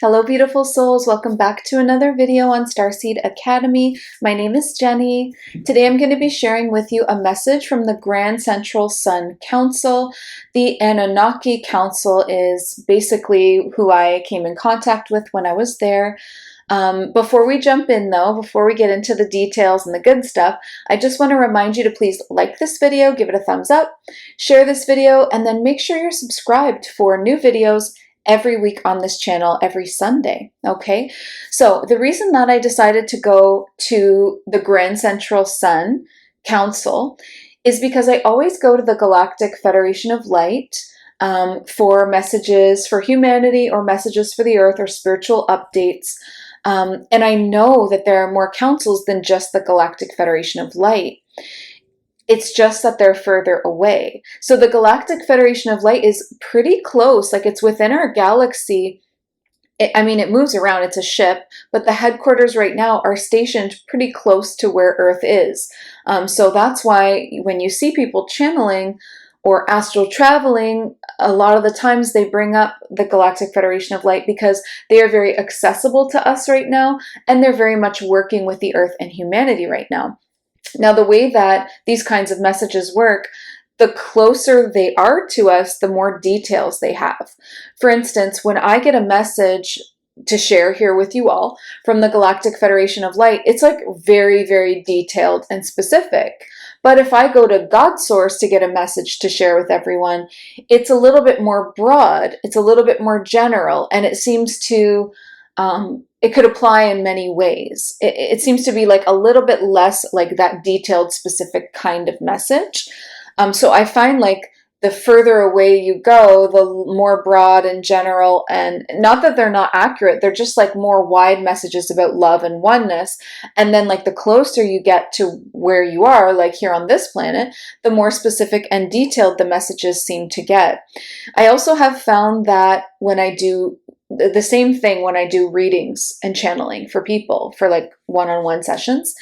Hello, beautiful souls. Welcome back to another video on Starseed Academy. My name is Jenny. Today I'm going to be sharing with you a message from the Grand Central Sun Council. The Anunnaki Council is basically who I came in contact with when I was there. Before we jump in though, before we get into the details and the good stuff, I just want to remind you to please like this video, give it a thumbs up, share this video, and then make sure you're subscribed for new videos every week on this channel every Sunday. Okay, so the reason that I decided to go to the Grand Central Sun Council is because I always go to the Galactic Federation of Light for messages for humanity or messages for the earth or spiritual updates. And I know that there are more councils than just the Galactic Federation of Light. It's just that they're further away. So the Galactic Federation of Light is pretty close, like it's within our galaxy. It moves around, it's a ship, but the headquarters right now are stationed pretty close to where Earth is. So that's why when you see people channeling or astral traveling, a lot of the times they bring up the Galactic Federation of Light because they are very accessible to us right now, and they're very much working with the Earth and humanity right now. Now, the way that these kinds of messages work, the closer they are to us, the more details they have. For instance, when I get a message to share here with you all from the Galactic Federation of Light, it's like very, very detailed and specific. But if I go to God Source to get a message to share with everyone, it's a little bit more broad, it's a little bit more general, and it seems to it could apply in many ways. It seems to be like a little bit less like that detailed, specific kind of message. So I find like the further away you go, the more broad and general, and not that they're not accurate, they're just like more wide messages about love and oneness. And then like the closer you get to where you are, like here on this planet, the more specific and detailed the messages seem to get. I also have found that when I do the same thing when I do readings and channeling for people for like one-on-one sessions,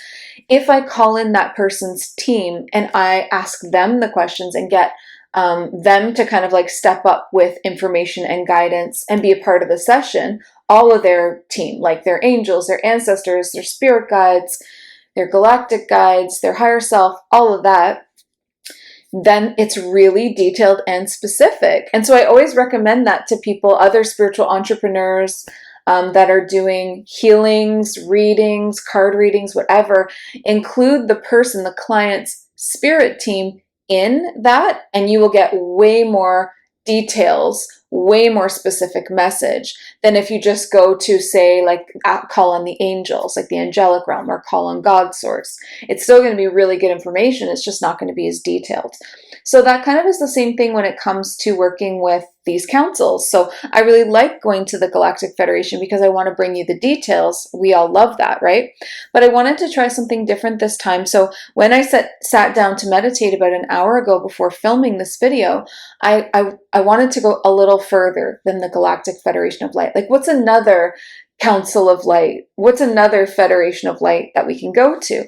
if I call in that person's team and I ask them the questions and get them to kind of like step up with information and guidance and be a part of the session, all of their team, like their angels, their ancestors, their spirit guides, their galactic guides, their higher self, all of that, then it's really detailed and specific. And so I always recommend that to people, other spiritual entrepreneurs that are doing healings, readings, card readings, whatever. Include the person, the client's spirit team in that, and you will get way more details, way more specific message than if you just go to, say, like call on the angels, like the angelic realm, or call on God Source. It's still going to be really good information. It's just not going to be as detailed. So that kind of is the same thing when it comes to working with these councils. So I really like going to the Galactic Federation because I want to bring you the details. We all love that, right? But I wanted to try something different this time. So when I sat down to meditate about an hour ago before filming this video, I wanted to go a little further than the Galactic Federation of Light. Like, what's another Council of Light? What's another Federation of Light that we can go to?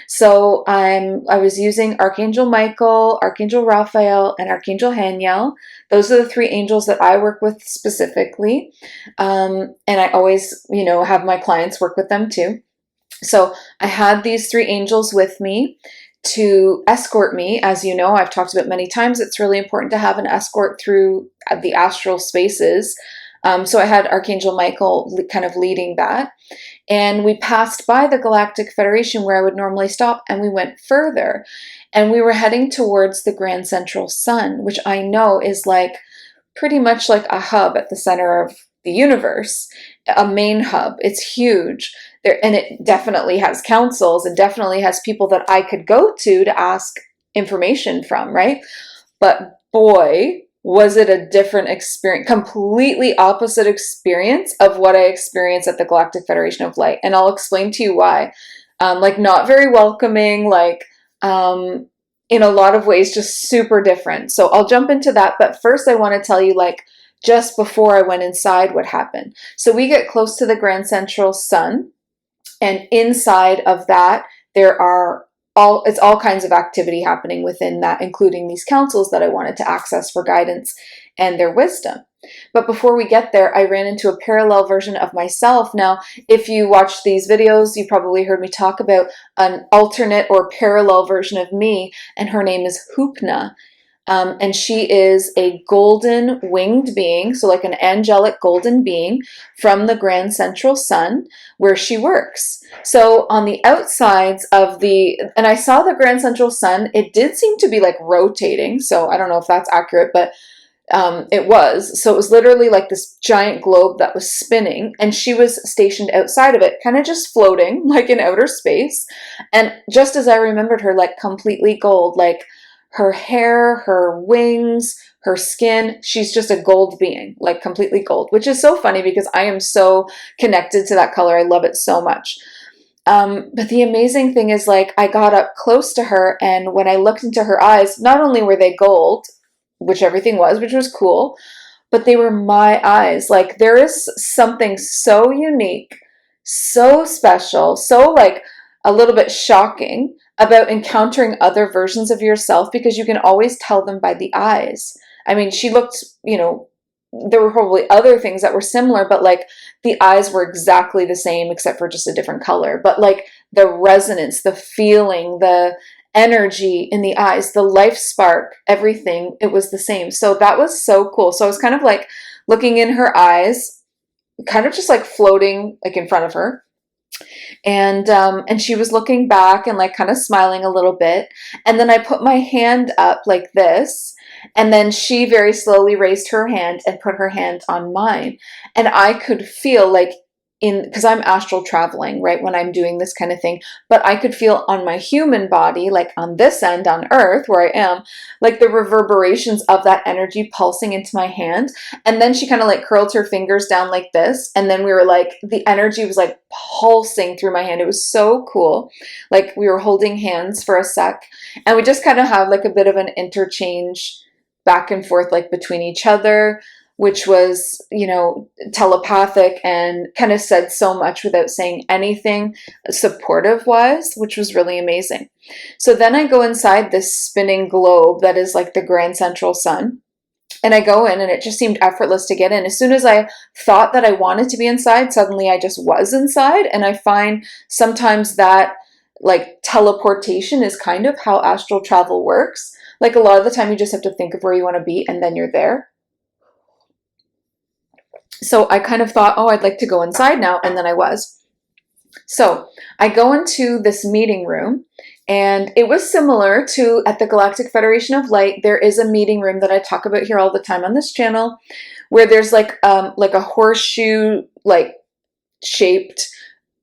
So I was using Archangel Michael, Archangel Raphael, and Archangel Haniel. Those are the three angels that I work with specifically. And I always, have my clients work with them too. So I had these three angels with me to escort me. As you know, I've talked about many times, it's really important to have an escort through the astral spaces. So I had Archangel Michael kind of leading that. And we passed by the Galactic Federation where I would normally stop, and we went further. And we were heading towards the Grand Central Sun, which I know is like pretty much like a hub at the center of the universe, a main hub. It's huge. And it definitely has councils and definitely has people that I could go to ask information from, right? But boy, was it a different experience, completely opposite experience of what I experienced at the Galactic Federation of Light. And I'll explain to you why. Like not very welcoming, like in a lot of ways, just super different. So I'll jump into that. But first I want to tell you like just before I went inside what happened. So we get close to the Grand Central Sun, and inside of that, there are it's all kinds of activity happening within that, including these councils that I wanted to access for guidance and their wisdom. But before we get there, I ran into a parallel version of myself. Now, if you watch these videos, you probably heard me talk about an alternate or parallel version of me, and her name is Hupna. And she is a golden winged being, so like an angelic golden being from the Grand Central Sun, where she works. So on the outsides of and I saw the Grand Central Sun, it did seem to be like rotating, so I don't know if that's accurate, but it was. So it was literally like this giant globe that was spinning, and she was stationed outside of it, kind of just floating like in outer space. And just as I remembered her, like completely gold, like her hair, her wings, her skin, she's just a gold being, like completely gold, which is so funny because I am so connected to that color. I love it so much. But the amazing thing is, like, I got up close to her, and when I looked into her eyes, not only were they gold, which everything was, which was cool, but they were my eyes. Like, there is something so unique, so special, so like a little bit shocking about encountering other versions of yourself, because you can always tell them by the eyes. I mean, she looked, there were probably other things that were similar, but like the eyes were exactly the same except for just a different color. But like the resonance, the feeling, the energy in the eyes, the life spark, everything, it was the same. So that was so cool. So I was kind of like looking in her eyes, kind of just like floating like in front of her. And she was looking back and like kind of smiling a little bit. And then I put my hand up like this, and then she very slowly raised her hand and put her hand on mine. And I could feel like, because I'm astral traveling, right, when I'm doing this kind of thing, but I could feel on my human body, like on this end on Earth where I am, like the reverberations of that energy pulsing into my hand. And then she kind of like curled her fingers down like this, and then we were like, the energy was like pulsing through my hand. It was so cool. Like, we were holding hands for a sec, and we just kind of have like a bit of an interchange back and forth, like between each other, which was, telepathic, and kind of said so much without saying anything supportive wise, which was really amazing. So then I go inside this spinning globe that is like the Grand Central Sun, and I go in, and it just seemed effortless to get in. As soon as I thought that I wanted to be inside, suddenly I just was inside. And I find sometimes that like teleportation is kind of how astral travel works. Like, a lot of the time you just have to think of where you want to be, and then you're there. So I kind of thought, oh, I'd like to go inside now, and then I was. So I go into this meeting room, and it was similar to at the Galactic Federation of Light. There is a meeting room that I talk about here all the time on this channel, where there's like a horseshoe like shaped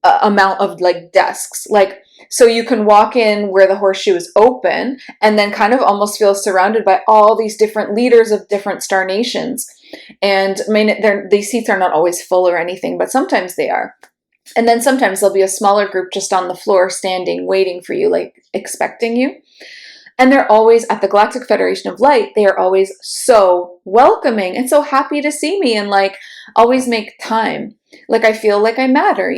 amount of like desks, like, so you can walk in where the horseshoe is open, and then kind of almost feel surrounded by all these different leaders of different star nations. And I mean, these seats are not always full or anything, but sometimes they are. And then sometimes there'll be a smaller group just on the floor standing, waiting for you, like expecting you. And they're always, at the Galactic Federation of Light, they are always so welcoming and so happy to see me, and like always make time. Like, I feel like I matter,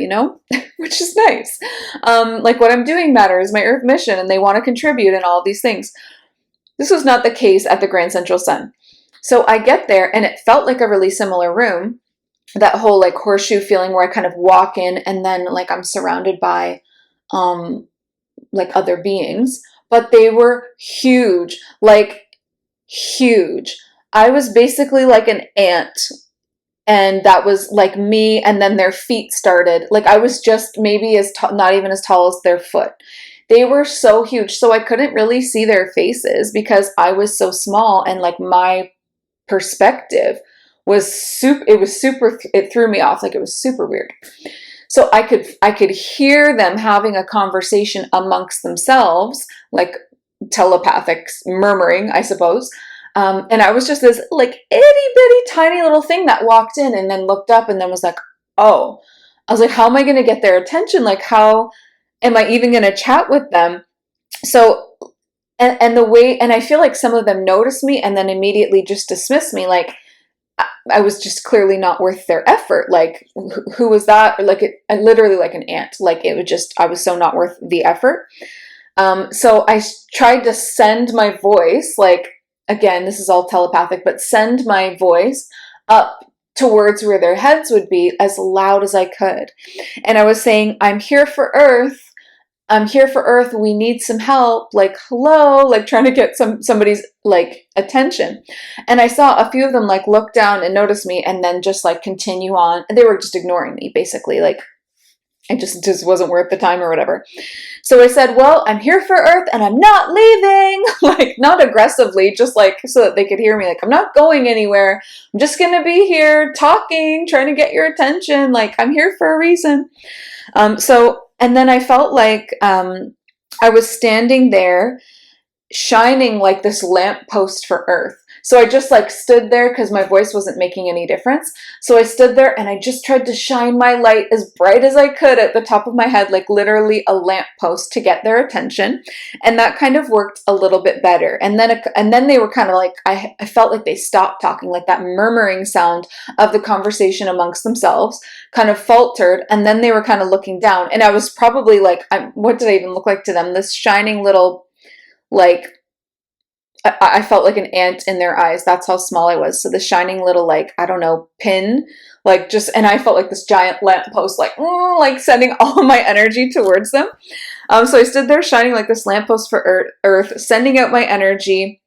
which is nice. Like, what I'm doing matters, my Earth mission, and they want to contribute and all these things. This was not the case at the Grand Central Sun. So I get there, and it felt like a really similar room, that whole like horseshoe feeling where I kind of walk in, and then like I'm surrounded by like other beings, but they were huge, like huge. I was basically like an ant, and that was like me, and then their feet started. Like, I was just maybe not even as tall as their foot. They were so huge, so I couldn't really see their faces because I was so small, and like my perspective was super, it threw me off. Like, it was super weird. So I could hear them having a conversation amongst themselves, like telepathic murmuring, I suppose. And I was just this like itty bitty tiny little thing that walked in and then looked up and then was like, oh. I was like, how am I going to get their attention? Like, how am I even going to chat with them? So, and the way, and I feel like some of them noticed me and then immediately just dismissed me. Like, I was just clearly not worth their effort. Like, who was that? Or like, literally like an ant. Like, it was just, I was so not worth the effort. So I tried to send my voice, like, again, this is all telepathic, but send my voice up towards where their heads would be as loud as I could. And I was saying, I'm here for Earth. I'm here for Earth. We need some help. Like, hello, like trying to get somebody's like attention. And I saw a few of them like look down and notice me and then just like continue on. And they were just ignoring me basically. Like it just wasn't worth the time or whatever. So I said, well, I'm here for Earth and I'm not leaving. Like not aggressively, just like so that they could hear me. Like I'm not going anywhere. I'm just going to be here talking, trying to get your attention. Like I'm here for a reason. And then I felt like I was standing there shining like this lamppost for Earth. So I just like stood there because my voice wasn't making any difference. So I stood there and I just tried to shine my light as bright as I could at the top of my head, like literally a lamppost to get their attention. And that kind of worked a little bit better. And then they were kind of like, I felt like they stopped talking, like that murmuring sound of the conversation amongst themselves kind of faltered. And then they were kind of looking down. And I was probably like, what did I even look like to them? This shining little, like, I felt like an ant in their eyes. That's how small I was. So the shining little, like, I don't know, pin, like just, and I felt like this giant lamppost, like sending all my energy towards them. So I stood there shining like this lamppost for Earth, sending out my energy.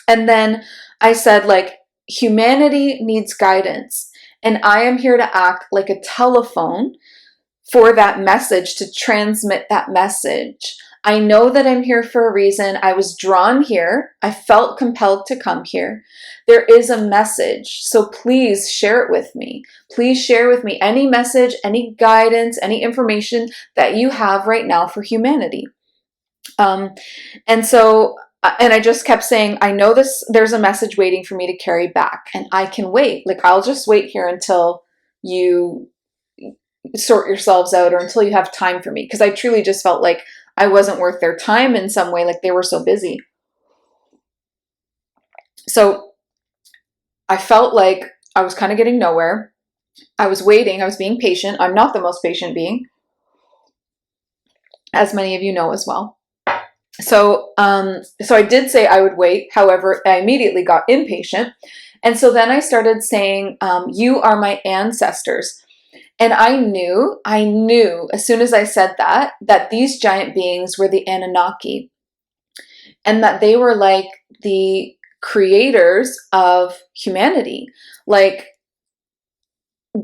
And then I said, like, humanity needs guidance. And I am here to act like a telephone for that message, to transmit that message. I know that I'm here for a reason. I was drawn here. I felt compelled to come here. There is a message. So please share it with me. Please share with me any message, any guidance, any information that you have right now for humanity. And I just kept saying, I know there's a message waiting for me to carry back, and I can wait. Like, I'll just wait here until you sort yourselves out or until you have time for me. Because I truly just felt like I wasn't worth their time in some way, like they were so busy. So I felt like I was kind of getting nowhere. I was waiting. I was being patient. I'm not the most patient being, as many of you know as well. So I did say I would wait. However, I immediately got impatient. And so then I started saying, you are my ancestors. And I knew as soon as I said that these giant beings were the Anunnaki, and that they were like the creators of humanity. Like,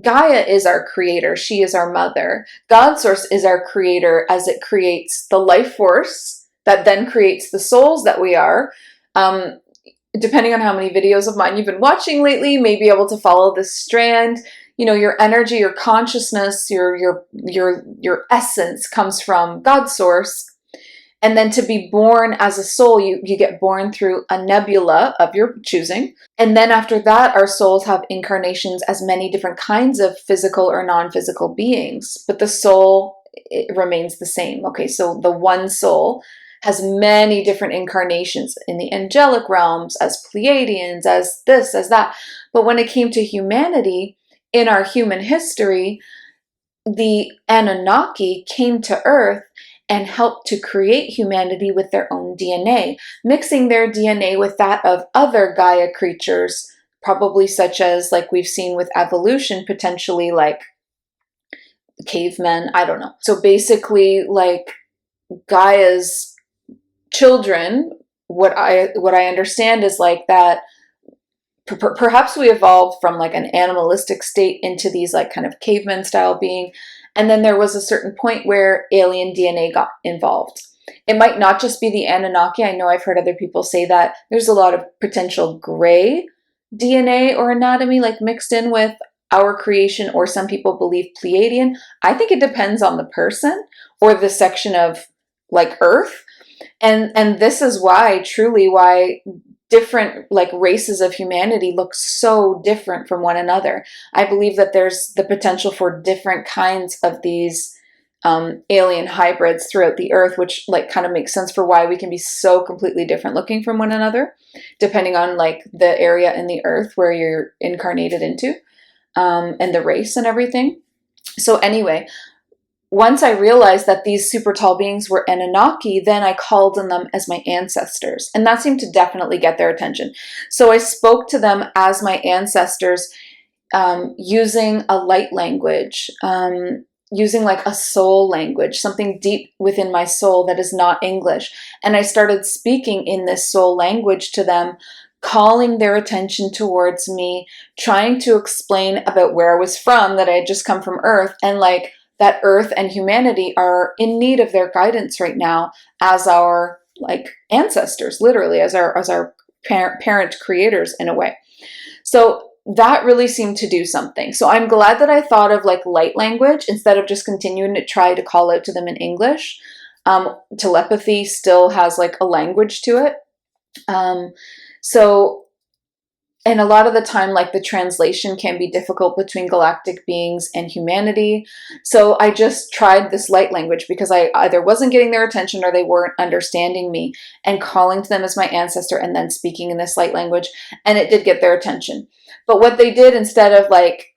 Gaia is our creator. She is our mother. God Source is our creator, as it creates the life force that then creates the souls that we are. Depending on how many videos of mine you've been watching lately, you may be able to follow this strand. You know, your energy, your consciousness, your essence comes from God Source. And then to be born as a soul, you get born through a nebula of your choosing. And then after that, our souls have incarnations as many different kinds of physical or non-physical beings. But the soul, it remains the same. Okay, so the one soul has many different incarnations in the angelic realms, as Pleiadians, as this, as that. But when it came to humanity, in our human history, the Anunnaki came to Earth and helped to create humanity with their own DNA, mixing their DNA with that of other Gaia creatures, probably such as, like we've seen with evolution, potentially like cavemen, I don't know. So basically, like Gaia's children, what I understand is like that perhaps we evolved from like an animalistic state into these like kind of caveman style being. And then there was a certain point where alien DNA got involved. It might not just be the Anunnaki. I know I've heard other people say that there's a lot of potential gray DNA or anatomy like mixed in with our creation, or some people believe Pleiadian. I think it depends on the person or the section of like Earth. And this is why different like races of humanity look so different from one another. I believe that there's the potential for different kinds of these alien hybrids throughout the Earth, which like kind of makes sense for why we can be so completely different looking from one another, depending on like the area in the Earth where you're incarnated into, and the race and everything. So anyway, once I realized that these super tall beings were Anunnaki, then I called on them as my ancestors. And that seemed to definitely get their attention. So I spoke to them as my ancestors, using a light language, using like a soul language, something deep within my soul that is not English. And I started speaking in this soul language to them, calling their attention towards me, trying to explain about where I was from, that I had just come from Earth, and like that Earth and humanity are in need of their guidance right now as our like ancestors, literally as our parent creators in a way. So that really seemed to do something. So I'm glad that I thought of like light language instead of just continuing to try to call out to them in English. Telepathy still has like a language to it. So, and a lot of the time, like the translation can be difficult between galactic beings and humanity. So I just tried this light language because I either wasn't getting their attention or they weren't understanding me, and calling to them as my ancestor and then speaking in this light language. And it did get their attention. But what they did, instead of like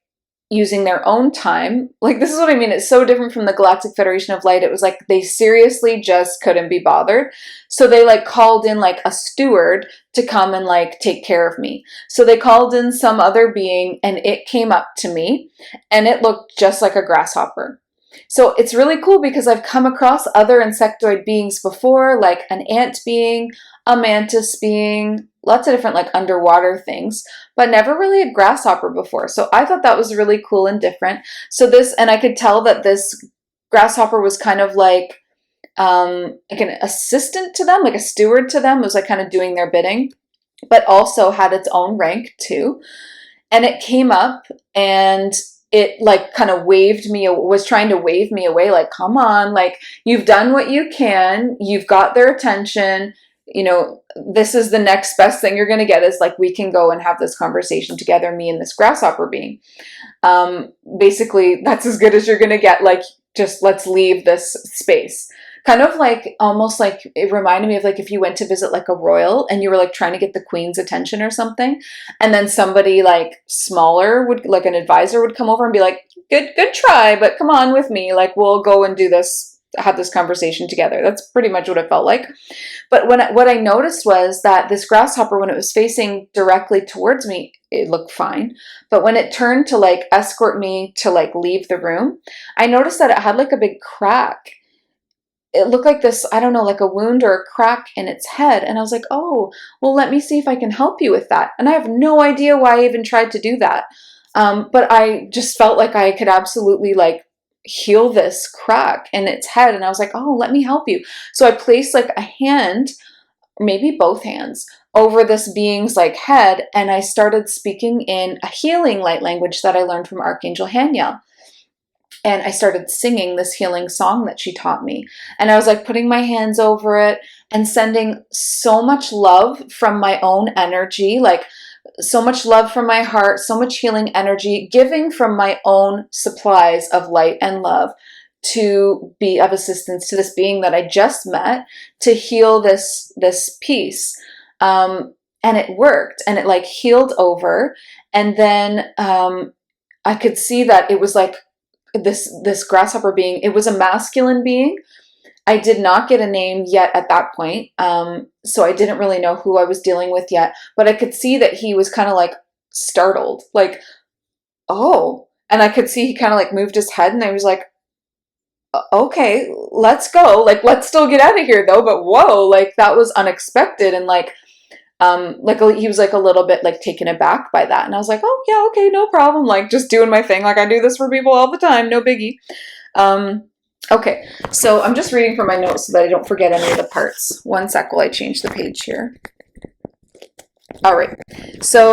using their own time, like this is what I mean, it's so different from the Galactic Federation of Light. It was like they seriously just couldn't be bothered. So they like called in like a steward to come and like take care of me. So they called in some other being, and it came up to me and it looked just like a grasshopper. So it's really cool because I've come across other insectoid beings before, like an ant being, a mantis being, lots of different like underwater things, but never really a grasshopper before. So I thought that was really cool and different. So this, and I could tell that this grasshopper was kind of like an assistant to them, like a steward to them. It was like kind of doing their bidding, but also had its own rank too. And it came up and it like kind of was trying to wave me away, like, come on, like you've done what you can, you've got their attention, you know, this is the next best thing you're going to get, is like, we can go and have this conversation together, me and this grasshopper being. Basically, that's as good as you're going to get, like, just let's leave this space. Kind of like, almost like, it reminded me of like if you went to visit like a royal and you were like trying to get the queen's attention or something, and then somebody like smaller would, like an advisor would come over and be like, good try, but come on with me, like we'll go and do this, have this conversation together. That's pretty much what it felt like. But what I noticed was that this grasshopper, when it was facing directly towards me, it looked fine. But when it turned to like escort me to like leave the room, I noticed that it had like a big crack. It looked like this, I don't know, like a wound or a crack in its head. And I was like, oh, well, let me see if I can help you with that. And I have no idea why I even tried to do that. But I just felt like I could absolutely like heal this crack in its head. And I was like, oh, let me help you. So I placed like a hand, maybe both hands, over this being's like head. And I started speaking in a healing light language that I learned from Archangel Haniel. And I started singing this healing song that she taught me. And I was like putting my hands over it and sending so much love from my own energy, like so much love from my heart, so much healing energy, giving from my own supplies of light and love to be of assistance to this being that I just met, to heal this piece. And it worked, and it like healed over. And then I could see that it was like, this grasshopper being, it was a masculine being. I did not get a name yet at that point, so I didn't really know who I was dealing with yet, but I could see that he was kind of like startled, like, oh, and I could see he kind of like moved his head, and I was like, okay, let's go, like, let's still get out of here though, but whoa, like that was unexpected. And like he was like a little bit like taken aback by that. And I was like, oh yeah, okay, no problem. Like just doing my thing. Like I do this for people all the time. No biggie. Okay. So I'm just reading from my notes so that I don't forget any of the parts. One sec while I change the page here. All right. So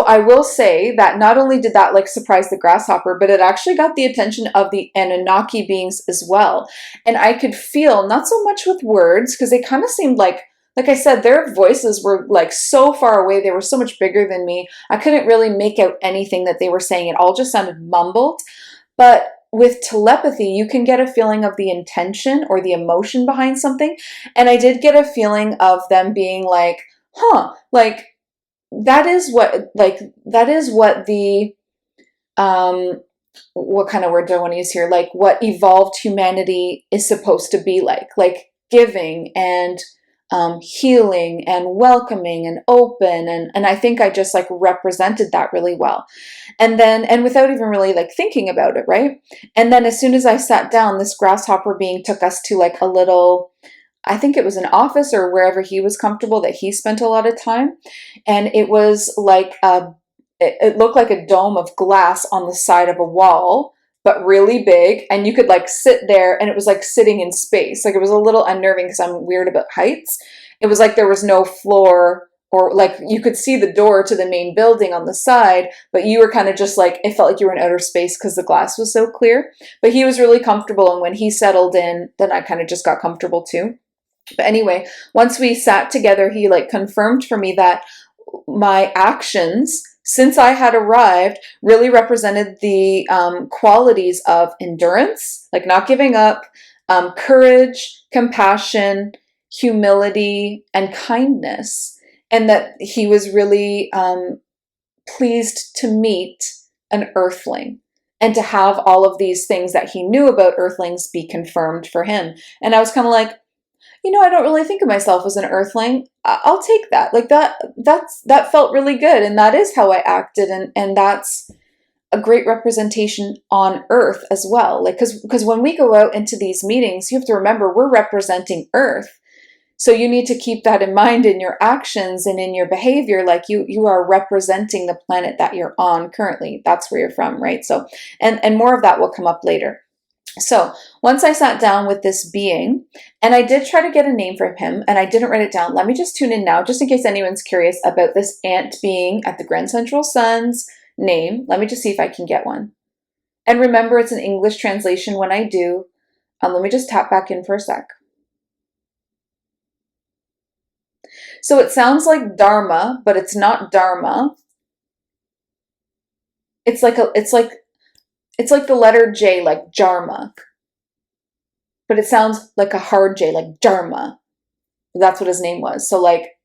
I will say that not only did that like surprise the grasshopper, but it actually got the attention of the Anunnaki beings as well. And I could feel, not so much with words, because they kind of seemed like I said, their voices were like so far away. They were so much bigger than me. I couldn't really make out anything that they were saying. It all just sounded mumbled. But with telepathy, you can get a feeling of the intention or the emotion behind something. And I did get a feeling of them being like, huh, like that is what the, what kind of word do I want to use here? Like what evolved humanity is supposed to be like giving and healing and welcoming and open. And I think I just like represented that really well. And without even really like thinking about it, right? And then as soon as I sat down, this grasshopper being took us to like a little, I think it was an office or wherever he was comfortable that he spent a lot of time. And it was like it looked like a dome of glass on the side of a wall, but really big. And you could like sit there and it was like sitting in space. Like it was a little unnerving because I'm weird about heights. It was like there was no floor, or like you could see the door to the main building on the side, but you were kind of just like, it felt like you were in outer space because the glass was so clear. But he was really comfortable. And when he settled in, then I kind of just got comfortable too. But anyway, once we sat together, he like confirmed for me that my actions since I had arrived really represented the qualities of endurance, like not giving up, courage, compassion, humility, and kindness. And that he was really pleased to meet an earthling and to have all of these things that he knew about earthlings be confirmed for him. And I was kind of like, I don't really think of myself as an earthling. I'll take that. Like that felt really good. And that is how I acted. And that's a great representation on Earth as well. Like, because when we go out into these meetings, you have to remember we're representing Earth. So you need to keep that in mind in your actions and in your behavior. Like you are representing the planet that you're on currently. That's where you're from, right? So, and more of that will come up later. So once I sat down with this being, and I did try to get a name for him, and I didn't write it down. Let me just tune in now, just in case anyone's curious about this ant being at the Grand Central Sun's name. Let me just see if I can get one. And remember, it's an English translation when I do. Let me just tap back in for a sec. So it sounds like Dharma, but it's not Dharma. It's like the letter J, like Jarma. But it sounds like a hard J, like Dharma. That's what his name was. So like,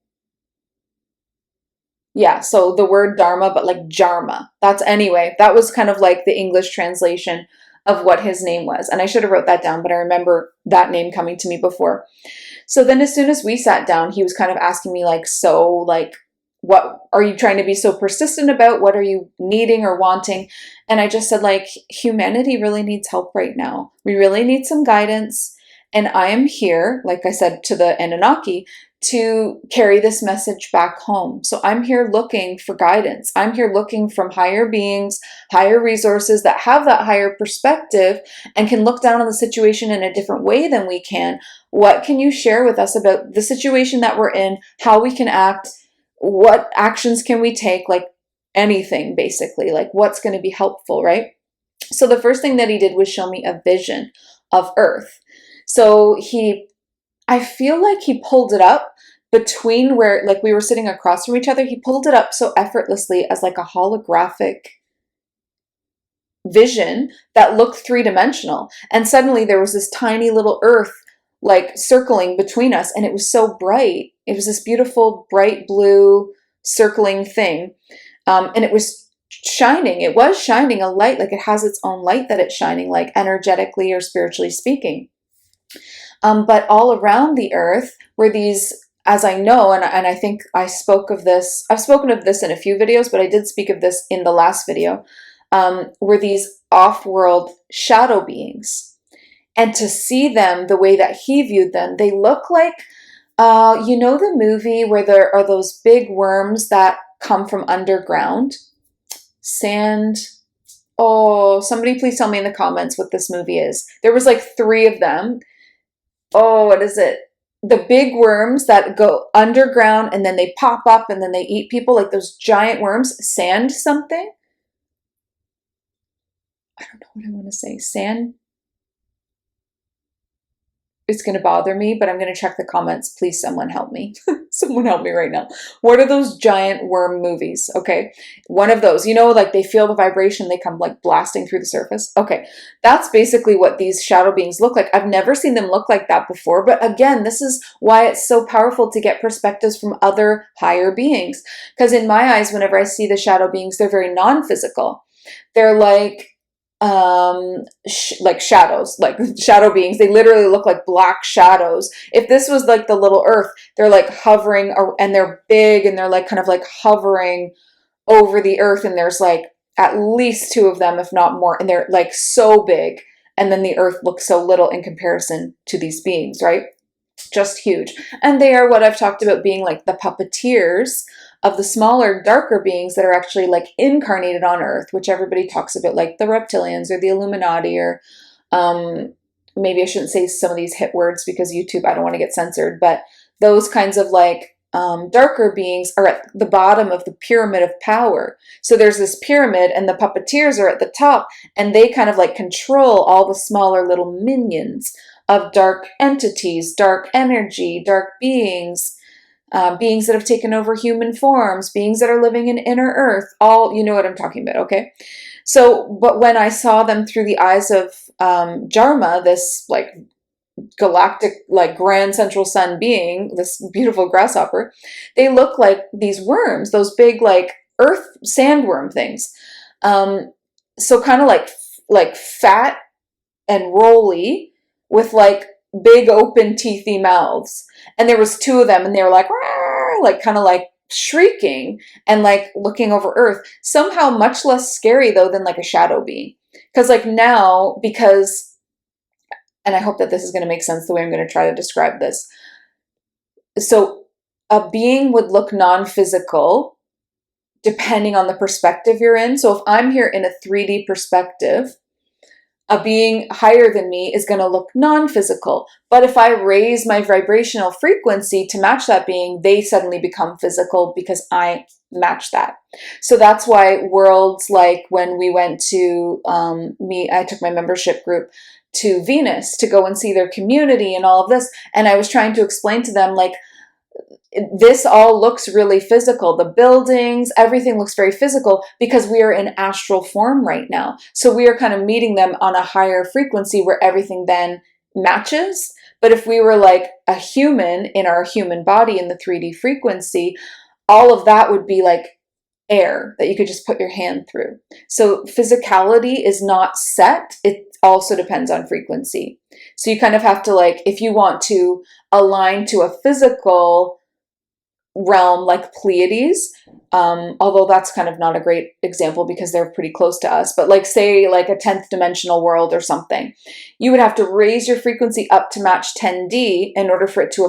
yeah, so the word Dharma, but like Jarma. That was kind of like the English translation of what his name was. And I should have wrote that down, but I remember that name coming to me before. So then as soon as we sat down, he was kind of asking me like, so like, what are you trying to be so persistent about? What are you needing or wanting? And I just said, like, humanity really needs help right now. We really need some guidance. And I am here, like I said, to the Anunnaki, to carry this message back home. So I'm here looking for guidance. I'm here looking from higher beings, higher resources that have that higher perspective and can look down on the situation in a different way than we can. What can you share with us about the situation that we're in, how we can act? What actions can we take? Like anything, basically, like what's going to be helpful, right? So the first thing that he did was show me a vision of Earth. So I feel like he pulled it up between where, like we were sitting across from each other, he pulled it up so effortlessly as like a holographic vision that looked three-dimensional. And suddenly there was this tiny little Earth like circling between us, and it was so bright. It was this beautiful bright blue circling thing, and it was shining. It was shining a light, like it has its own light that it's shining, like energetically or spiritually speaking. But all around the Earth were these, as I know, and I think I spoke of this, I've spoken of this in a few videos, but I did speak of this in the last video, were these off-world shadow beings. And to see them the way that he viewed them, they look like, the movie where there are those big worms that come from underground? Sand. Oh, somebody please tell me in the comments what this movie is. There was like 3 of them. Oh, what is it? The big worms that go underground and then they pop up and then they eat people, like those giant worms. Sand something? I don't know what I want to say. Sand. It's going to bother me, but I'm going to check the comments. Please, someone help me. Someone help me right now. What are those giant worm movies? Okay. One of those, like they feel the vibration, they come like blasting through the surface. Okay. That's basically what these shadow beings look like. I've never seen them look like that before. But again, this is why it's so powerful to get perspectives from other higher beings. Because in my eyes, whenever I see the shadow beings, they're very non-physical. They're like, like shadows, like shadow beings. They literally look like black shadows. If this was like the little earth, they're like hovering, and they're big, and they're like kind of like hovering over the earth, and there's like at least two of them, if not more, and they're like so big, and then the earth looks so little in comparison to these beings, right? Just huge. And they are what I've talked about being like the puppeteers of the smaller, darker beings that are actually like incarnated on earth, which everybody talks about, like the reptilians or the Illuminati, or maybe I shouldn't say some of these hit words because YouTube, I don't want to get censored, but those kinds of like darker beings are at the bottom of the pyramid of power. So there's this pyramid, and the puppeteers are at the top, and they kind of like control all the smaller little minions of dark entities, dark energy, dark beings, beings that have taken over human forms, beings that are living in inner earth, all, you know what I'm talking about, okay? So, but when I saw them through the eyes of Dharma, this like galactic, like grand central sun being, this beautiful grasshopper, they look like these worms, those big like earth sandworm things. So kind of like fat and rolly, with like big open teethy mouths. And there was two of them, and they were like kind of like shrieking and like looking over earth. Somehow much less scary though than like a shadow being. Because like now, because, and I hope that this is going to make sense the way I'm going to try to describe this. So a being would look non-physical depending on the perspective you're in. So if I'm here in a 3D perspective, a being higher than me is going to look non-physical. But if I raise my vibrational frequency to match that being, they suddenly become physical because I match that. So that's why worlds, like when we went to, I took my membership group to Venus to go and see their community and all of this. And I was trying to explain to them, like, this all looks really physical. The buildings, everything looks very physical because we are in astral form right now. So we are kind of meeting them on a higher frequency where everything then matches. But if we were like a human in our human body in the 3D frequency, all of that would be like air that you could just put your hand through. So physicality is not set. It also depends on frequency. So you kind of have to, like, if you want to align to a physical realm like Pleiades, although that's kind of not a great example because they're pretty close to us, but like say like a 10th dimensional world or something, you would have to raise your frequency up to match 10D in order for it to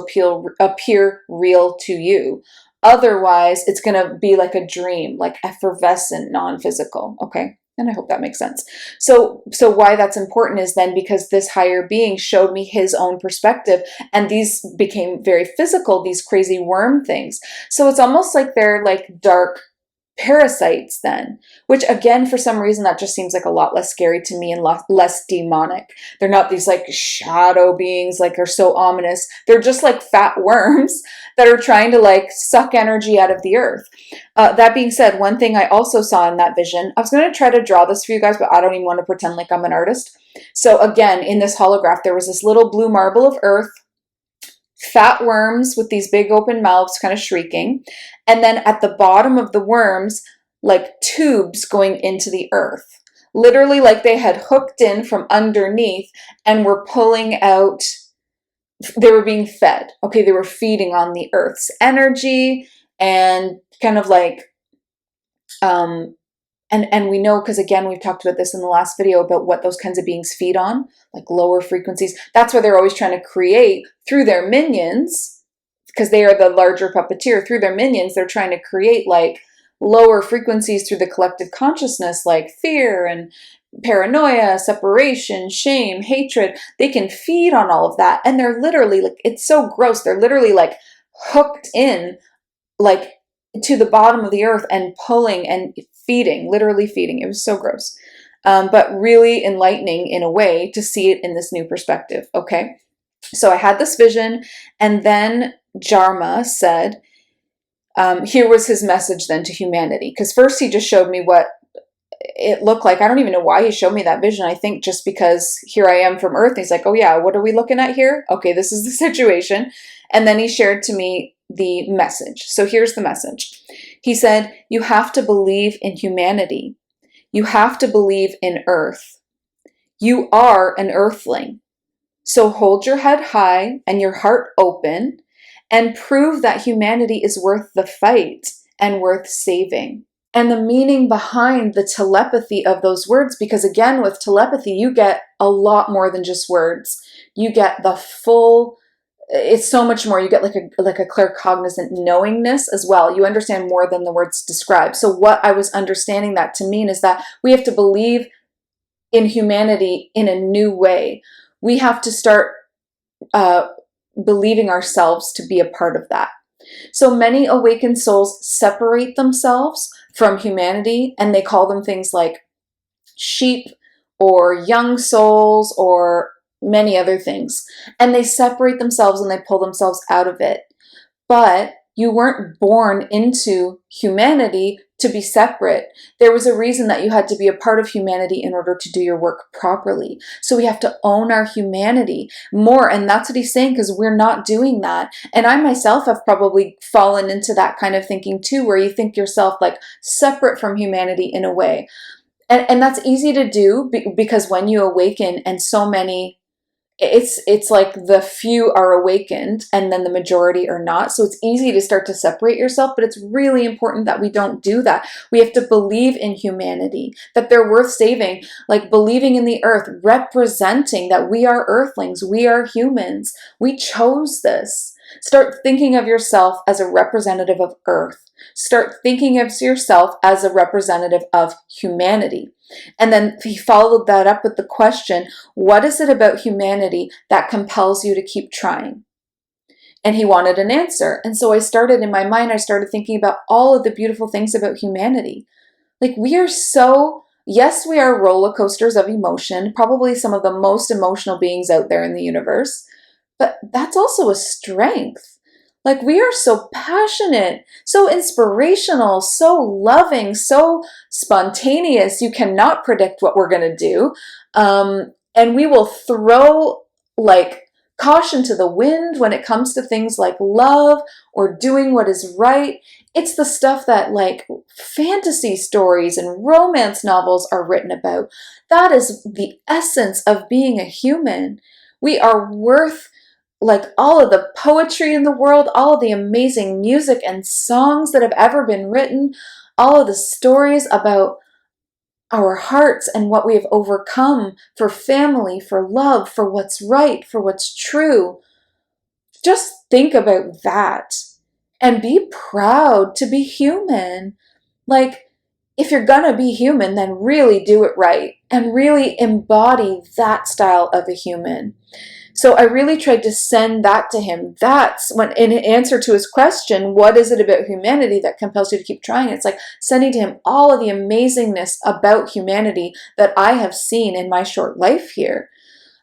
appear real to you. Otherwise, it's going to be like a dream, like effervescent, non-physical, okay? And I hope that makes sense. So why that's important is then because this higher being showed me his own perspective, and these became very physical, these crazy worm things. So it's almost like they're like dark parasites then, which again, for some reason, that just seems like a lot less scary to me and less demonic. They're not these like shadow beings, like are so ominous. They're just like fat worms that are trying to like suck energy out of the earth. That being said, one thing I also saw in that vision, I was going to try to draw this for you guys, but I don't even want to pretend like I'm an artist. So again, in this holograph, there was this little blue marble of earth, fat worms with these big open mouths kind of shrieking. And then at the bottom of the worms, like tubes going into the earth. Literally like they had hooked in from underneath and were pulling out, they were being fed. Okay, they were feeding on the earth's energy and kind of like, and we know, because again, we've talked about this in the last video about what those kinds of beings feed on, like lower frequencies. That's why they're always trying to create through their minions, because they are the larger puppeteer. Through their minions, they're trying to create like lower frequencies through the collective consciousness, like fear and paranoia, separation, shame, hatred. They can feed on all of that. And they're literally like, it's so gross. They're literally like hooked in like to the bottom of the earth and pulling and feeding, literally feeding. It was so gross, but really enlightening in a way to see it in this new perspective. Okay. So I had this vision, and then Dharma said, here was his message then to humanity. Because first he just showed me what it looked like. I don't even know why he showed me that vision. I think just because here I am from Earth. And he's like, oh yeah, what are we looking at here? Okay, this is the situation. And then he shared to me the message. So here's the message. He said, you have to believe in humanity. You have to believe in Earth. You are an earthling. So hold your head high and your heart open and prove that humanity is worth the fight and worth saving. And the meaning behind the telepathy of those words, because again, with telepathy, you get a lot more than just words. You get the full, it's so much more. You get like a claircognizant knowingness as well. You understand more than the words describe. So what I was understanding that to mean is that we have to believe in humanity in a new way. We have to start believing ourselves to be a part of that. So many awakened souls separate themselves from humanity, and they call them things like sheep or young souls or many other things. And they separate themselves and they pull themselves out of it. But you weren't born into humanity to be separate. There was a reason that you had to be a part of humanity in order to do your work properly. So we have to own our humanity more. And that's what he's saying, because we're not doing that. And I myself have probably fallen into that kind of thinking too, where you think yourself like separate from humanity in a way. And that's easy to do because when you awaken and so many, it's like the few are awakened and then the majority are not. So it's easy to start to separate yourself, but it's really important that we don't do that. We have to believe in humanity, that they're worth saving, like believing in the earth, representing that we are earthlings, we are humans, we chose this. Start thinking of yourself as a representative of earth. Start thinking of yourself as a representative of humanity. And then he followed that up with the question, what is it about humanity that compels you to keep trying? And he wanted an answer. And so I started thinking about all of the beautiful things about humanity. Like we are so, yes, we are roller coasters of emotion, probably some of the most emotional beings out there in the universe, but that's also a strength. Like we are so passionate, so inspirational, so loving, so spontaneous. You cannot predict what we're going to do. And we will throw like caution to the wind when it comes to things like love or doing what is right. It's the stuff that like fantasy stories and romance novels are written about. That is the essence of being a human. We are worth like all of the poetry in the world, all of the amazing music and songs that have ever been written, all of the stories about our hearts and what we have overcome for family, for love, for what's right, for what's true. Just think about that and be proud to be human. Like, if you're gonna be human, then really do it right and really embody that style of a human. So I really tried to send that to him. That's when, in answer to his question, what is it about humanity that compels you to keep trying? It's like sending to him all of the amazingness about humanity that I have seen in my short life here.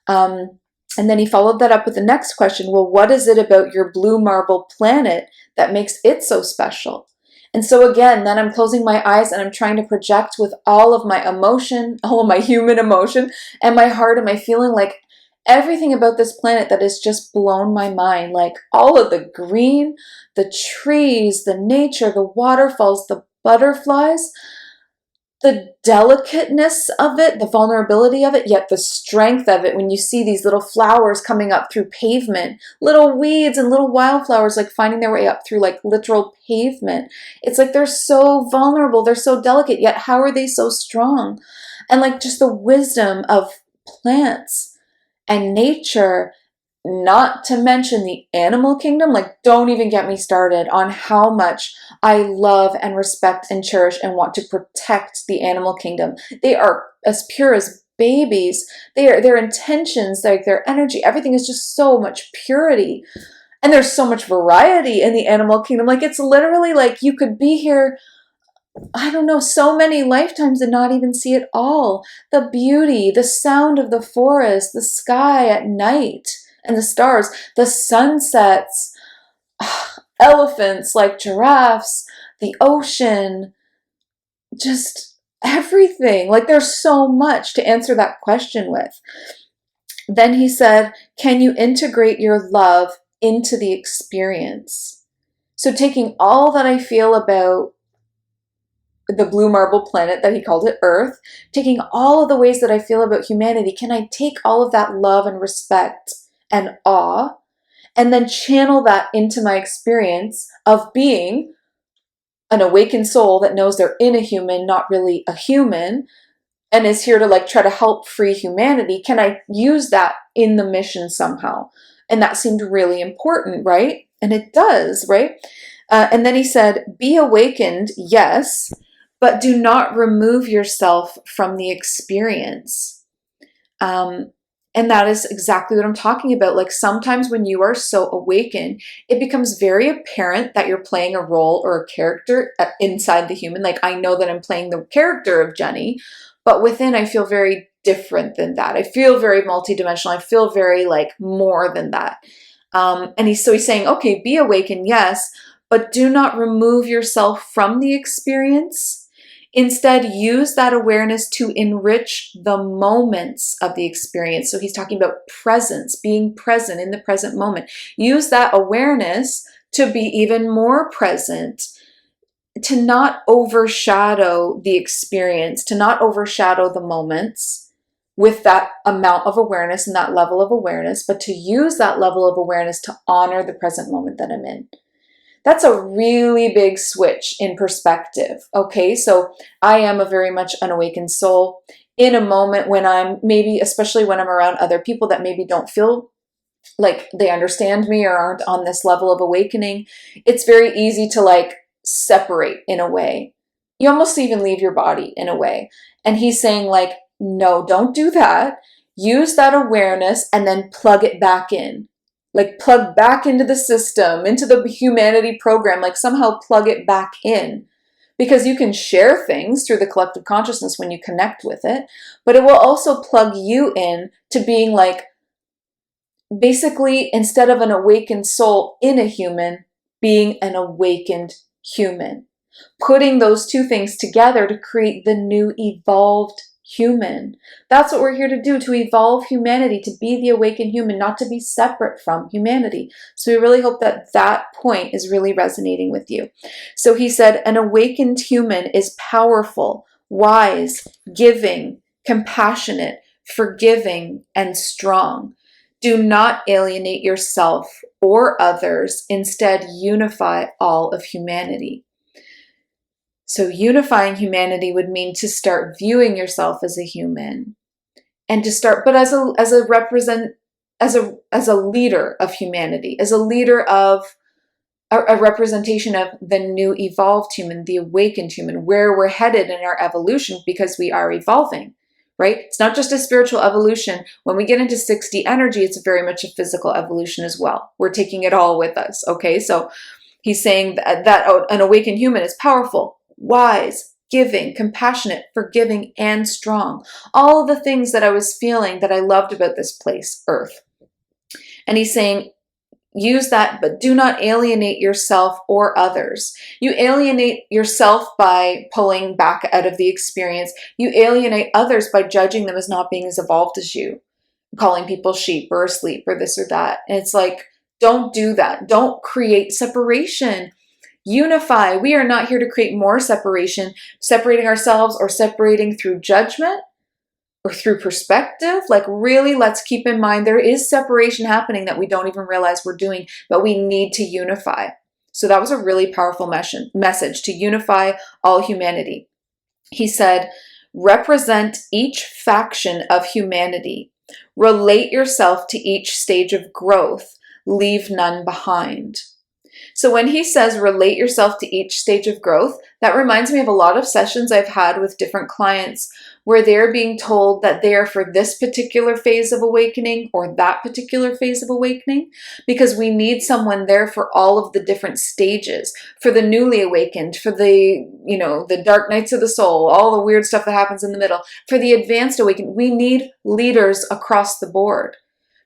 And then he followed that up with the next question. Well, what is it about your blue marble planet that makes it so special? And so again, then I'm closing my eyes and I'm trying to project with all of my emotion, all of my human emotion and my heart and my feeling, like everything about this planet that has just blown my mind, like all of the green, the trees, the nature, the waterfalls, the butterflies, the delicateness of it, the vulnerability of it, yet the strength of it when you see these little flowers coming up through pavement, little weeds and little wildflowers like finding their way up through like literal pavement. It's like they're so vulnerable, they're so delicate, yet how are they so strong? And like just the wisdom of plants and nature, not to mention the animal kingdom. Like, don't even get me started on how much I love and respect and cherish and want to protect the animal kingdom. They are as pure as babies. Their intentions, like their energy, everything is just so much purity. And there's so much variety in the animal kingdom. Like, it's literally like you could be here, I don't know, so many lifetimes and not even see it all. The beauty, the sound of the forest, the sky at night, and the stars, the sunsets, elephants like giraffes, the ocean, just everything. Like there's so much to answer that question with. Then he said, can you integrate your love into the experience? So taking all that I feel about the blue marble planet that he called it Earth, taking all of the ways that I feel about humanity, can I take all of that love and respect and awe and then channel that into my experience of being an awakened soul that knows they're in a human, not really a human, and is here to like try to help free humanity? Can I use that in the mission somehow? And that seemed really important, right? And it does, right? And then he said, be awakened, yes, but do not remove yourself from the experience. And that is exactly what I'm talking about. Like sometimes when you are so awakened, it becomes very apparent that you're playing a role or a character inside the human. Like I know that I'm playing the character of Jenny, but within I feel very different than that. I feel very multidimensional. I feel very like more than that. And he's saying, okay, be awakened, yes, but do not remove yourself from the experience. Instead, use that awareness to enrich the moments of the experience. So he's talking about presence, being present in the present moment. Use that awareness to be even more present, to not overshadow the experience, to not overshadow the moments with that amount of awareness and that level of awareness, but to use that level of awareness to honor the present moment that I'm in. That's a really big switch in perspective. Okay, so I am a very much unawakened soul in a moment when I'm maybe, especially when I'm around other people that maybe don't feel like they understand me or aren't on this level of awakening. It's very easy to like separate in a way. You almost even leave your body in a way. And he's saying like, no, don't do that. Use that awareness and then plug it back in. Like plug back into the system, into the humanity program, like somehow plug it back in. Because you can share things through the collective consciousness when you connect with it, but it will also plug you in to being like, basically, instead of an awakened soul in a human, being an awakened human. Putting those two things together to create the new evolved human. That's what we're here to do, to evolve humanity, to be the awakened human, not to be separate from humanity. So we really hope that that point is really resonating with you. So he said, an awakened human is powerful, wise, giving, compassionate, forgiving, and strong. Do not alienate yourself or others. Instead, unify all of humanity. So unifying humanity would mean to start viewing yourself as a human, and to start, but as a leader of humanity, as a leader of a representation of the new evolved human, the awakened human, where we're headed in our evolution, because we are evolving, right? It's not just a spiritual evolution. When we get into 6D energy, it's very much a physical evolution as well. We're taking it all with us, okay? So he's saying that an awakened human is powerful, wise, giving, compassionate, forgiving, and strong. All the things that I was feeling that I loved about this place, Earth. And he's saying, use that, but do not alienate yourself or others. You alienate yourself by pulling back out of the experience. You alienate others by judging them as not being as evolved as you, calling people sheep or asleep or this or that. And it's like, don't do that. Don't create separation. Unify. We are not here to create more separation, separating ourselves or separating through judgment or through perspective. Like really, let's keep in mind there is separation happening that we don't even realize we're doing, but we need to unify. So that was a really powerful message, to unify all humanity. He said, represent each faction of humanity. Relate yourself to each stage of growth. Leave none behind. So when he says relate yourself to each stage of growth, that reminds me of a lot of sessions I've had with different clients where they're being told that they are for this particular phase of awakening or that particular phase of awakening, because we need someone there for all of the different stages, for the newly awakened, for the dark nights of the soul, all the weird stuff that happens in the middle, for the advanced awakened. We need leaders across the board.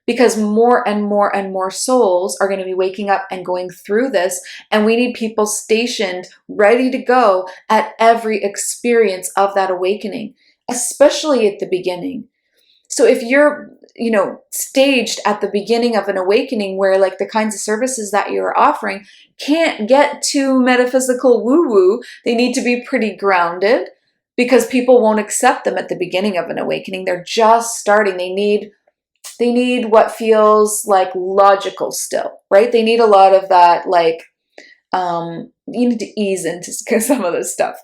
Because more and more and more souls are going to be waking up and going through this. And we need people stationed, ready to go at every experience of that awakening, especially at the beginning. So if you're, staged at the beginning of an awakening where like the kinds of services that you're offering can't get too metaphysical woo-woo, they need to be pretty grounded because people won't accept them at the beginning of an awakening. They're just starting. They need what feels like logical still, right? They need a lot of that, like, you need to ease into some of this stuff.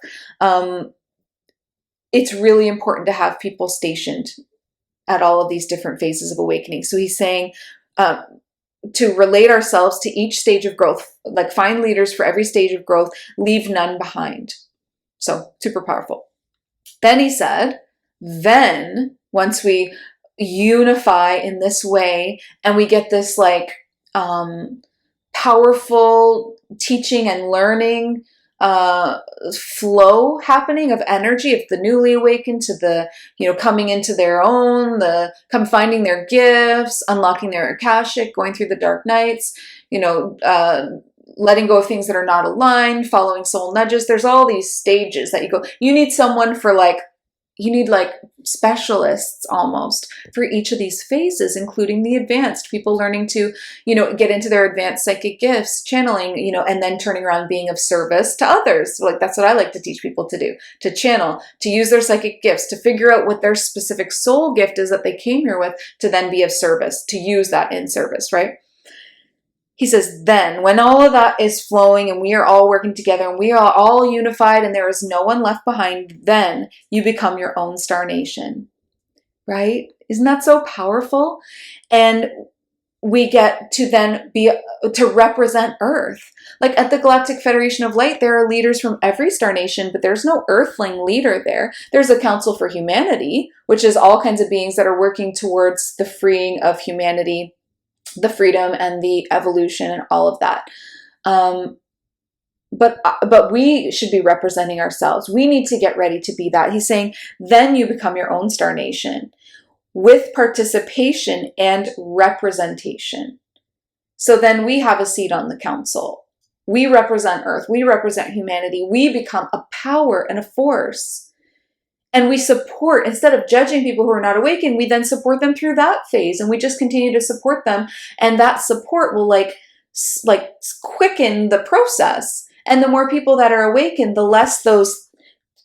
It's really important to have people stationed at all of these different phases of awakening. So he's saying to relate ourselves to each stage of growth, like find leaders for every stage of growth, leave none behind. So super powerful. Then he said, then once we unify in this way and we get this like powerful teaching and learning flow happening of energy of the newly awakened to the, coming into their own, finding their gifts, unlocking their Akashic, going through the dark nights, letting go of things that are not aligned, following soul nudges. There's all these stages that you need someone for you need specialists almost for each of these phases, including the advanced people learning to, get into their advanced psychic gifts, channeling, and then turning around being of service to others. So that's what I like to teach people to do, to channel, to use their psychic gifts, to figure out what their specific soul gift is that they came here with, to then be of service, to use that in service, right? He says, then when all of that is flowing and we are all working together and we are all unified and there is no one left behind, then you become your own star nation, right? Isn't that so powerful? And we get to then to represent Earth. Like at the Galactic Federation of Light, there are leaders from every star nation, but there's no earthling leader there. There's a Council for Humanity, which is all kinds of beings that are working towards the freeing of humanity, the freedom and the evolution and all of that. But we should be representing ourselves. We need to get ready to be that. He's saying, then you become your own star nation with participation and representation. So then we have a seat on the council. We represent Earth. We represent humanity. We become a power and a force. And we support, instead of judging people who are not awakened, we then support them through that phase. And we just continue to support them. And that support will like quicken the process. And the more people that are awakened, the less those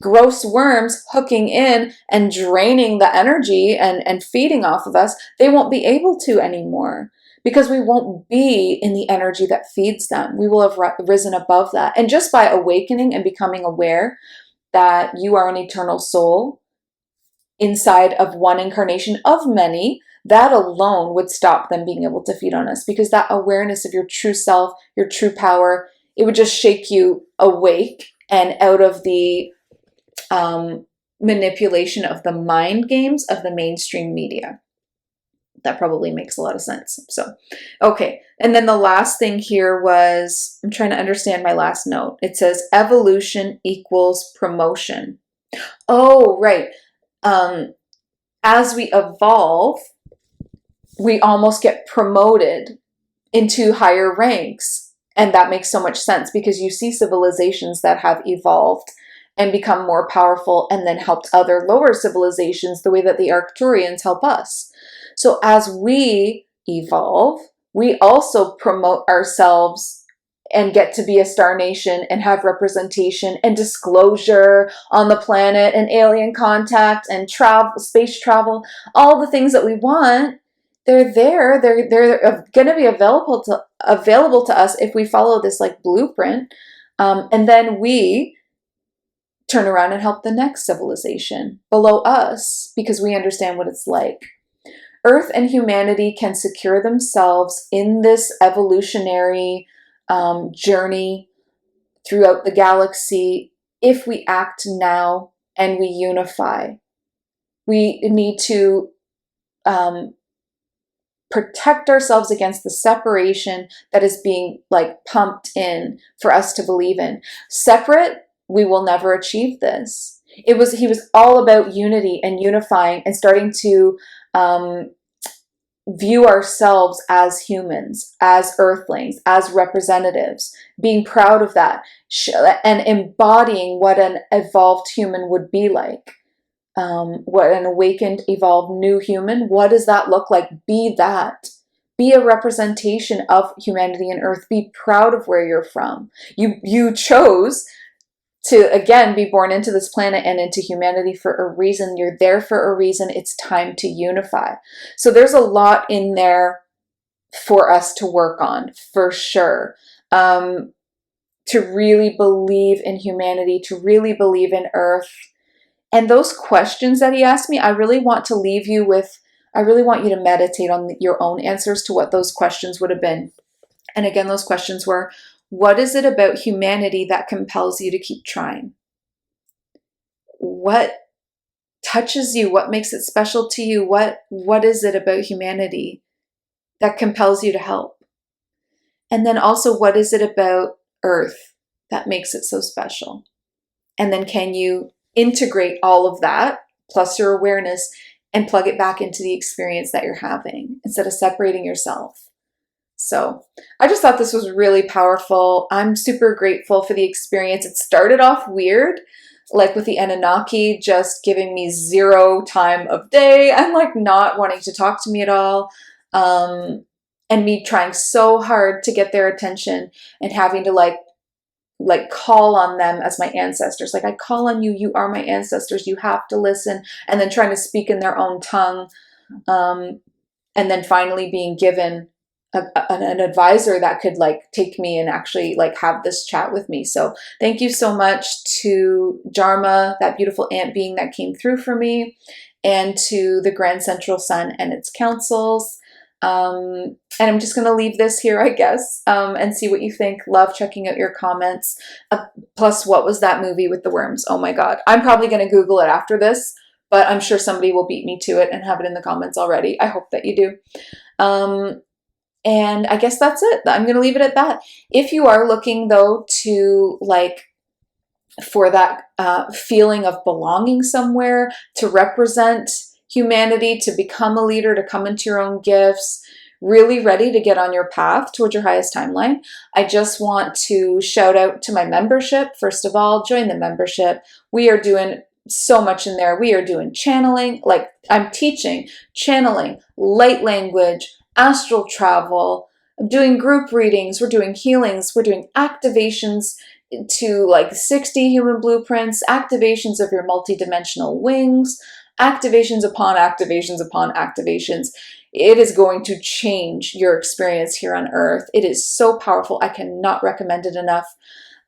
gross worms hooking in and draining the energy and feeding off of us, they won't be able to anymore. Because we won't be in the energy that feeds them. We will have risen above that. And just by awakening and becoming aware that you are an eternal soul inside of one incarnation of many, that alone would stop them being able to feed on us, because that awareness of your true self, your true power, it would just shake you awake and out of the manipulation of the mind games of the mainstream media. That probably makes a lot of sense. So, okay. And then the last thing here was, I'm trying to understand my last note. It says evolution equals promotion. Oh, right. As we evolve, we almost get promoted into higher ranks. And that makes so much sense because you see civilizations that have evolved and become more powerful and then helped other lower civilizations the way that the Arcturians help us. So as we evolve, we also promote ourselves and get to be a star nation and have representation and disclosure on the planet and alien contact and travel, space travel, all the things that we want. They're there. They're going to be available to us if we follow this like blueprint. And then we turn around and help the next civilization below us because we understand what it's like. Earth and humanity can secure themselves in this evolutionary journey throughout the galaxy if we act now and we unify. We need to protect ourselves against the separation that is being like pumped in for us to believe in. Separate, we will never achieve this. He was all about unity and unifying and starting to view ourselves as humans, as earthlings, as representatives, being proud of that and embodying what an evolved human would be like. what an awakened, evolved, new human, what does that look like? Be that. Be a representation of humanity and Earth. Be proud of where you're from. You chose to, again, be born into this planet and into humanity for a reason. You're there for a reason. It's time to unify. So there's a lot in there for us to work on, for sure. To really believe in humanity, to really believe in Earth. And those questions that he asked me, I really want to leave you with, I really want you to meditate on your own answers to what those questions would have been. And again, those questions were, what is it about humanity that compels you to keep trying? What touches you? What makes it special to you? What is it about humanity that compels you to help? And then also, what is it about Earth that makes it so special? And then can you integrate all of that, plus your awareness, and plug it back into the experience that you're having instead of separating yourself? So I just thought this was really powerful. I'm super grateful for the experience. It started off weird, like with the Anunnaki just giving me 0 time of day and like not wanting to talk to me at all. And me trying so hard to get their attention and having to like call on them as my ancestors. Like, I call on you, you are my ancestors, you have to listen. And then trying to speak in their own tongue. And then finally being given an advisor that could like take me and actually like have this chat with me. So thank you so much to Dharma, that beautiful ant being that came through for me, and to the Grand Central Sun and its councils. And I'm just going to leave this here, I guess, and see what you think. Love checking out your comments. Plus, what was that movie with the worms? Oh my God. I'm probably going to Google it after this, but I'm sure somebody will beat me to it and have it in the comments already. I hope that you do. And I guess that's it. I'm going to leave it at that. If you are looking, though, to like for that feeling of belonging somewhere, to represent humanity, to become a leader, to come into your own gifts, really ready to get on your path towards your highest timeline, I just want to shout out to my membership. First of all, join the membership. We are doing so much in there. We are doing channeling, like I'm teaching channeling, light language, astral travel. I'm doing group readings. We're doing healings. We're doing activations to like 60 human blueprints, activations of your multidimensional wings, activations upon activations upon activations. It is going to change your experience here on Earth. It is so powerful. I cannot recommend it enough.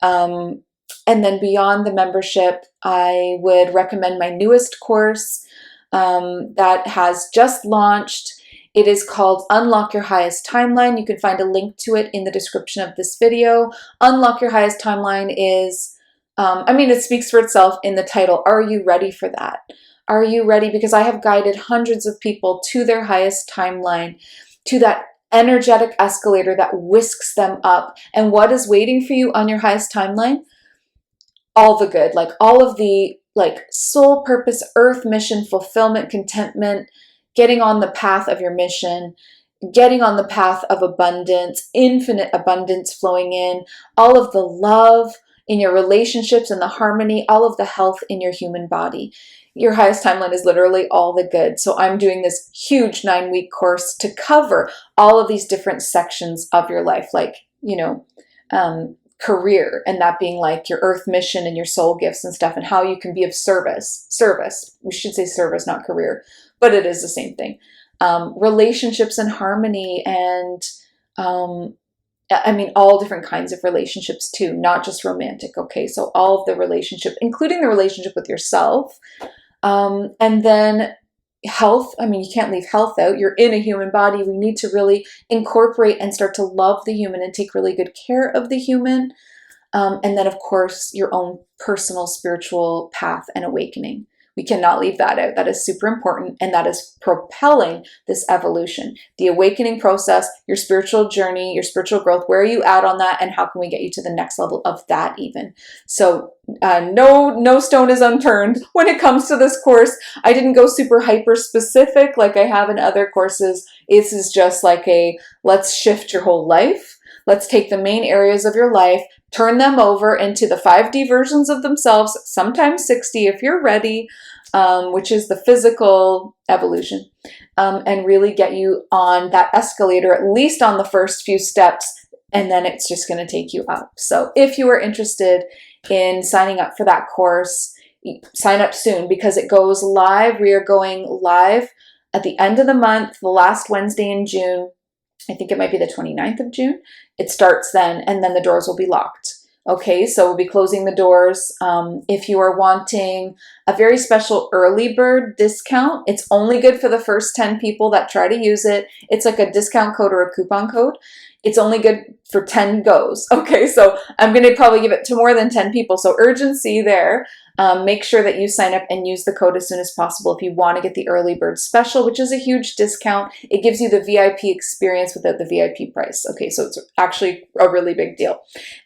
And then beyond the membership, I would recommend my newest course that has just launched. It is called Unlock Your Highest Timeline. You can find a link to it in the description of this video. Unlock Your Highest Timeline is, it speaks for itself in the title. Are you ready for that? Are you ready? Because I have guided hundreds of people to their highest timeline, to that energetic escalator that whisks them up. And what is waiting for you on your highest timeline? All the good, like all of the like soul purpose, earth mission, fulfillment, contentment, getting on the path of your mission, getting on the path of abundance, infinite abundance flowing in, all of the love in your relationships and the harmony, all of the health in your human body. Your highest timeline is literally all the good. So I'm doing this huge 9-week course to cover all of these different sections of your life, like, career, and that being like your earth mission and your soul gifts and stuff, and how you can be of service. We should say service, not career, but it is the same thing. Relationships and harmony, and all different kinds of relationships too, not just romantic. Okay, so all of the relationship, including the relationship with yourself. And then health. You can't leave health out. You're in a human body. We need to really incorporate and start to love the human and take really good care of the human. And then, of course, your own personal spiritual path and awakening. We cannot leave that out. That is super important, and that is propelling this evolution. The awakening process, your spiritual journey, your spiritual growth, where are you at on that, and how can we get you to the next level of that even? So no stone is unturned when it comes to this course. I didn't go super hyper specific like I have in other courses. This is just like let's shift your whole life. Let's take the main areas of your life, turn them over into the 5D versions of themselves, sometimes 60 if you're ready, which is the physical evolution, and really get you on that escalator, at least on the first few steps, and then it's just going to take you up. So if you are interested in signing up for that course, sign up soon because it goes live. We are going live at the end of the month, the last Wednesday in June. I think it might be the 29th of June. It starts then, and then the doors will be locked. Okay, so we'll be closing the doors. If you are wanting a very special early bird discount, it's only good for the first 10 people that try to use it. It's like a discount code or a coupon code. It's only good for 10 goes. Okay, so I'm going to probably give it to more than 10 people. So urgency there. Make sure that you sign up and use the code as soon as possible if you want to get the early bird special, which is a huge discount. It gives you the VIP experience without the VIP price. Okay, so it's actually a really big deal.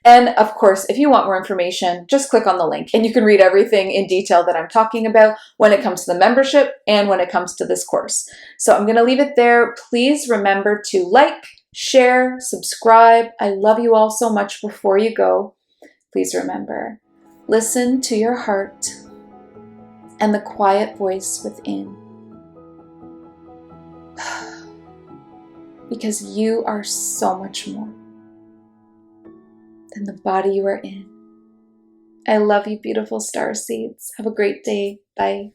And of course, if you want more information, just click on the link and you can read everything in detail that I'm talking about when it comes to the membership and when it comes to this course. So I'm going to leave it there. Please remember to like, share, subscribe. I love you all so much. Before you go, please remember, listen to your heart and the quiet voice within, because you are so much more than the body you are in. I love you, beautiful star seeds. Have a great day. Bye.